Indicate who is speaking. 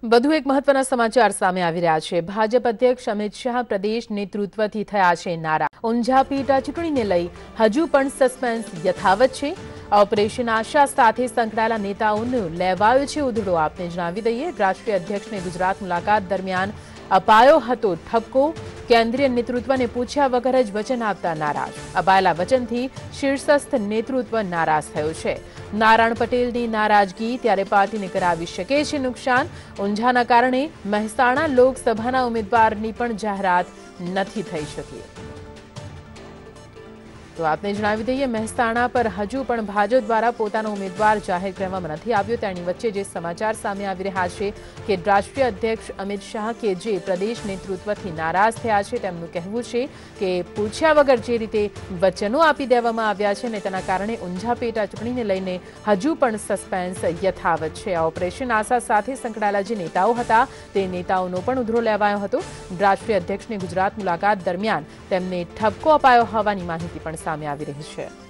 Speaker 1: વધુ એક મહત્વના સમાચાર સામે આવી રહ્યા છે। ભાજપ અધ્યક્ષ અમિત શાહ પ્રદેશ નેતૃત્વથી થયા છે નારાજ। ઊંઝા પેટા ચૂંટણીને લઈ હજુ પણ સસ્પેન્સ યથાવત છે। ઓપરેશન આશા સાથે સંકળાયેલા નેતાઓનું લેવાયો છે ઉધડો। આપને જણાવી દઈએ, રાષ્ટ્રીય અધ્યક્ષને ગુજરાત મુલાકાત દરમિયાન અપાયો હતો ઠપકો। કેન્દ્રીય નેતૃત્વને પૂછ્યા વગર જ વચન આપતા નારાજ। અપાયેલા વચનથી શીર્ષસ્થ નેતૃત્વ નારાજ થયું છે। નારાયણ પટેલની નારાજગી ત્યારે પાર્ટીને કરાવી શકે છે નુકસાન। ઊંઝાના કારણે મહેસાણા લોકસભાના ઉમેદવારની પણ જાહેરાત નથી થઈ શકી। તો આપને જણાવી દઈએ, મહેસાણા પર હજુ પણ ભાજપ દ્વારા પોતાનો ઉમેદવાર જાહેર કરવામાં નથી આવ્યો। તેની વચ્ચે જે સમાચાર સામે આવી રહ્યા છે કે રાષ્ટ્રીય અધ્યક્ષ અમિત શાહ કે જે પ્રદેશ નેતૃત્વથી નારાજ થયા છે, તેમનું કહેવું છે કે પૂછ્યા વગર જે રીતે વચનો આપી દેવામાં આવ્યા છે ને તેના કારણે ઊંઝા પેટા ચૂંટણીને લઈને હજુ પણ સસ્પેન્સ યથાવત છે। આ ઓપરેશન આશા સાથે સંકળાયેલા જે નેતાઓ હતા તે નેતાઓનો પણ ઉધડો લેવાયો હતો। રાષ્ટ્રીય અધ્યક્ષની ગુજરાત મુલાકાત દરમિયાન તેમને ઠપકો અપાયો હોવાની માહિતી પણ સામે આવી રહી છે।